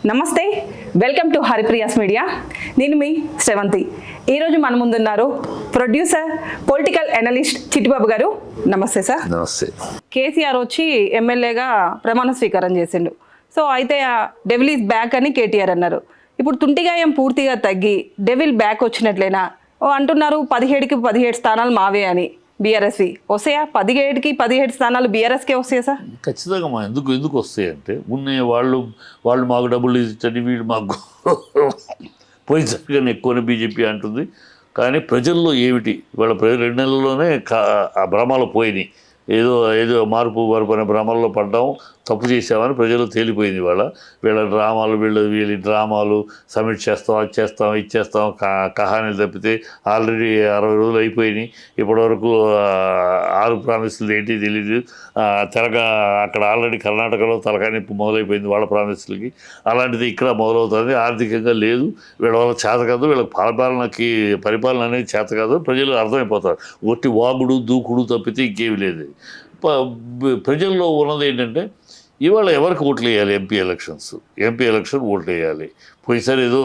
నమస్తే, welcome to Haripriya's media. నేను మీ శ్రవంతి. ఈరోజు మన ముందున్నారు ప్రొడ్యూసర్, పొలిటికల్ అనలిస్ట్ చిట్టిబాబు గారు. నమస్తే సార్. నమస్తే. కేసీఆర్ వచ్చి ఎమ్మెల్యేగా ప్రమాణ స్వీకారం చేసిండు. సో అయితే డెవిల్ ఈజ్ బ్యాక్ అని కేటీఆర్ అన్నారు. ఇప్పుడు తుంటిగాయం పూర్తిగా తగ్గి డెవిల్ బ్యాక్ వచ్చినట్లేనా అంటున్నారు. 17కి 17 స్థానాలు మావే అని. బీఆర్ఎస్వి వస్తాయా? 17కి 17 స్థానాలు బీఆర్ఎస్కే వస్తాయా సార్? ఖచ్చితంగా ఎందుకు వస్తాయి అంటే వాళ్ళు మాకు డబ్బులు ఇచ్చని వీళ్ళు మాకు పోయిసరిగా ఎక్కువనే బీజేపీ అంటుంది. కానీ ప్రజల్లో ఏమిటి వాళ్ళ 2 నెలల్లోనే ఆ భ్రమలు పోయినాయి. ఏదో మార్పు అనే భ్రమల్లో పడ్డాము, తప్పు చేసామని ప్రజలు తేలిపోయింది. వీళ్ళ డ్రామాలు వీళ్ళ డ్రామాలు సబ్మిట్ చేస్తాం, అది చేస్తాం, ఇది చేస్తాం కహానీలు తప్పితే ఆల్రెడీ 60 రోజులు అయిపోయినాయి. ఇప్పటివరకు 6 ప్రామిసులు ఏంటి తెలీదు. అక్కడ ఆల్రెడీ కర్ణాటకలో తలకానిప్పు మొదలైపోయింది వాళ్ళ ప్రామిసులకి. అలాంటిది ఇక్కడ మొదలవుతుంది. ఆర్థికంగా లేదు, వీళ్ళ వల్ల చేత కాదు, వీళ్ళకి పరిపాలన అనేది చేత కాదు, ప్రజలు అర్థమైపోతారు. ఒట్టి వాగుడు దూకుడు తప్పితే ఇంకేమి లేదు. ప్రజల్లో ఉన్నది ఏంటంటే ఇవాళ ఎవరికి ఓట్లు వేయాలి? ఎంపీ ఎలక్షన్ ఓట్లు వేయాలి. పోయినసారి ఏదో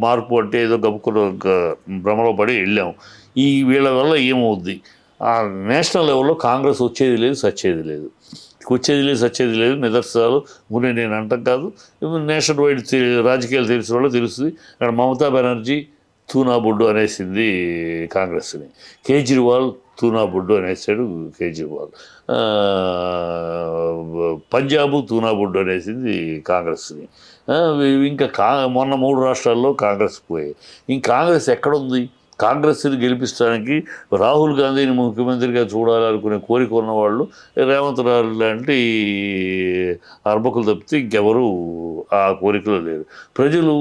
మార్పు అంటే ఏదో గబుక్కున్న భ్రమలో పడి వెళ్ళాము. వీళ్ళ వల్ల ఏమవుద్ది? ఆ నేషనల్ లెవెల్లో కాంగ్రెస్ వచ్చేది లేదు, సచ్చేది లేదు. నిదర్శనాలు ముందే నేను అంటాం కాదు, నేషనల్ వైడ్ రాజకీయాలు తెలిసిన వాళ్ళు తెలుస్తుంది. అక్కడ మమతా బెనర్జీ తూనాబుడ్డు అనేసింది కాంగ్రెస్ని, కేజ్రీవాల్ తూనాబుడ్డు అనేసాడు కేజ్రీవాల్, పంజాబు తూనాబుడ్డు అనేసింది కాంగ్రెస్ని. ఇంకా మొన్న 3 రాష్ట్రాల్లో కాంగ్రెస్ పోయాయి. ఇంక కాంగ్రెస్ ఎక్కడుంది? కాంగ్రెస్ని గెలిపించడానికి రాహుల్ గాంధీని ముఖ్యమంత్రిగా చూడాలనుకునే కోరిక ఉన్నవాళ్ళు రేవంత్ రావు లాంటి అర్భకులు తప్పితే ఇంకెవరు ఆ కోరికలో లేరు. ప్రజలు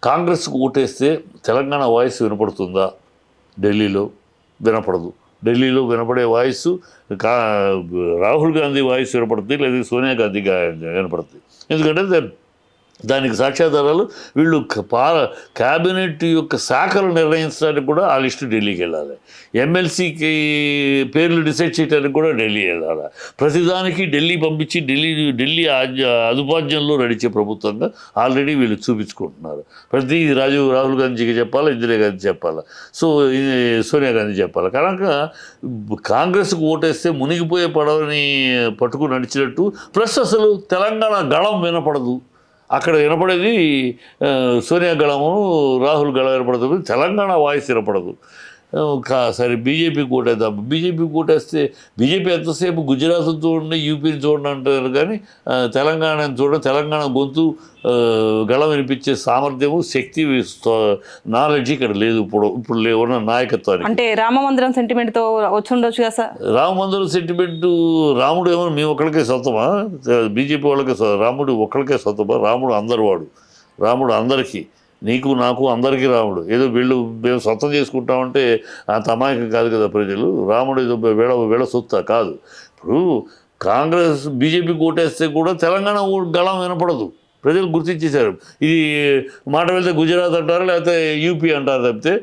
కాంగ్రెస్కు ఓటేస్తే తెలంగాణ వాయిస్ వినపడుతుందా? ఢిల్లీలో వినపడదు. ఢిల్లీలో వినపడే వాయిస్ రాహుల్ గాంధీ వాయిస్ వినపడుతుంది, లేదా సోనియా గాంధీ వినపడుతుంది. ఎందుకంటే దానికి సాక్ష్యాధారాలు వీళ్ళు క్యాబినెట్ యొక్క శాఖలు నిర్ణయించడానికి కూడా ఆ లిస్టు ఢిల్లీకి వెళ్ళాలి. ఎమ్మెల్సీకి పేర్లు డిసైడ్ చేయడానికి కూడా ఢిల్లీ వెళ్ళాలి. ప్రతిదానికి ఢిల్లీ పంపించి ఢిల్లీ అదుపాజ్యంలో నడిచే ప్రభుత్వంగా ఆల్రెడీ వీళ్ళు చూపించుకుంటున్నారు. రాహుల్ గాంధీకి చెప్పాలా, ఇందిరాగాంధీ చెప్పాలా, సోనియా గాంధీ చెప్పాలి. కనుక కాంగ్రెస్కు ఓటేస్తే మునిగిపోయే పడవని పట్టుకుని నడిచినట్టు. ప్లస్ అసలు తెలంగాణ గళం వినపడదు. అక్కడ వినపడేది సోనియా గళము, రాహుల్ గళం వినపడుతుంది, తెలంగాణ వాయిస్ వినపడదు. సరే బీజేపీకి ఓటేద్దాం. బీజేపీకి ఓటేస్తే బీజేపీ ఎంతసేపు గుజరాత్ని చూడండి, యూపీని చూడండి అంటారు, కానీ తెలంగాణని చూడండి. తెలంగాణ గొంతు గళం వినిపించే సామర్థ్యము, శక్తి, నాలెడ్జ్ ఇక్కడ లేదు. ఇప్పుడు ఉన్న నాయకత్వానికి. అంటే రామ మందిరం సెంటిమెంట్తో వచ్చి ఉండొచ్చు కదా సార్? రామ మందిరం సెంటిమెంట్, రాముడు ఏమో మేము ఒక్కడికే సొంతమా? బీజేపీ వాళ్ళకే రాముడు ఒక్కడికే సొంతమా? రాముడు అందరివాడు, రాముడు అందరికీ, నీకు నాకు అందరికీ రాముడు. ఏదో మేము సొంతం చేసుకుంటామంటే అంత అమాయకం కాదు కదా ప్రజలు. రాముడు ఏదో వీళ్ళ సొత్త కాదు. ఇప్పుడు కాంగ్రెస్ బీజేపీకి ఓటేస్తే కూడా తెలంగాణ గళం వినపడదు. ప్రజలు గుర్తించేశారు. ఇది మాట వెళ్తే గుజరాత్ అంటారు, లేకపోతే యూపీ అంటారు తప్పితే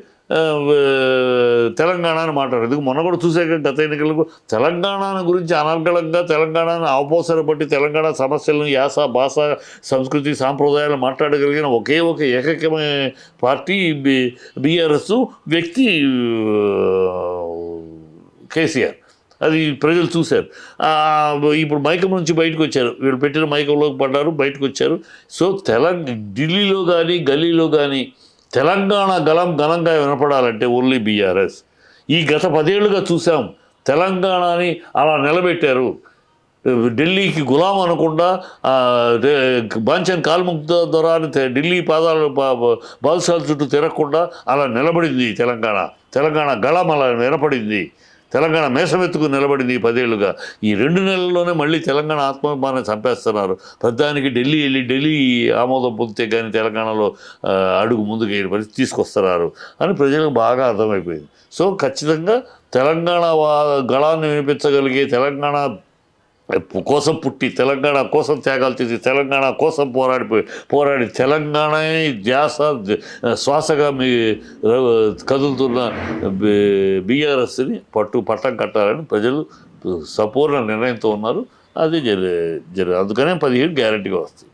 తెలంగాణ అని మాట్లాడారు. ఎందుకు మొన్న కూడా చూసాక గత ఎన్నికలకు తెలంగాణ గురించి అనర్గళంగా, తెలంగాణను అవపోసరపట్టి తెలంగాణ సమస్యలను, యాస, భాష, సంస్కృతి, సాంప్రదాయాలు మాట్లాడగలిగిన ఒకే ఒక ఏకైకమైన పార్టీ బీఆర్ఎస్ వ్యక్తి కేసీఆర్. అది ప్రజలు చూశారు. ఇప్పుడు మైకం నుంచి బయటకు వచ్చారు. వీళ్ళు పెట్టిన మైకంలోకి పడ్డారు, బయటకు వచ్చారు. సో ఢిల్లీలో కానీ గల్లీలో కానీ తెలంగాణ గళం ఘనంగా వినపడాలంటే ఓన్లీ బీఆర్ఎస్. గత 10 ఏళ్ళుగా చూసాం. తెలంగాణని అలా నిలబెట్టారు. ఢిల్లీకి గులాం అనకుండా బాంఛన్ కాల్ముక్త ద్వారా ఢిల్లీ బాదుషాల చుట్టూ తిరగకుండా అలా నిలబడింది తెలంగాణ గళం అలా వినపడింది. తెలంగాణ మేషమెత్తుకు నిలబడింది 10 ఏళ్ళుగా. 2 నెలల్లోనే మళ్ళీ తెలంగాణ ఆత్మాభిమానాన్ని చంపేస్తున్నారు. ప్రధానికి ఢిల్లీ ఆమోదం పొందితే కానీ తెలంగాణలో అడుగు ముందుకు వేయని పరిస్థితి తీసుకొస్తున్నారు అని ప్రజలకు బాగా అర్థమైపోయింది. సో ఖచ్చితంగా తెలంగాణ గళాన్ని వినిపించగలిగే, తెలంగాణ కోసం పుట్టి, తెలంగాణ కోసం త్యాగాలు చేసి, తెలంగాణ కోసం పోరాడి తెలంగాణ ధ్యాస శ్వాసగా కదులుతున్న బీఆర్ఎస్ని పట్టం కట్టాలని ప్రజలు సంపూర్ణ నిర్ణయంతో ఉన్నారు. అది అందుకనే 17 గ్యారెంటీగా వస్తుంది.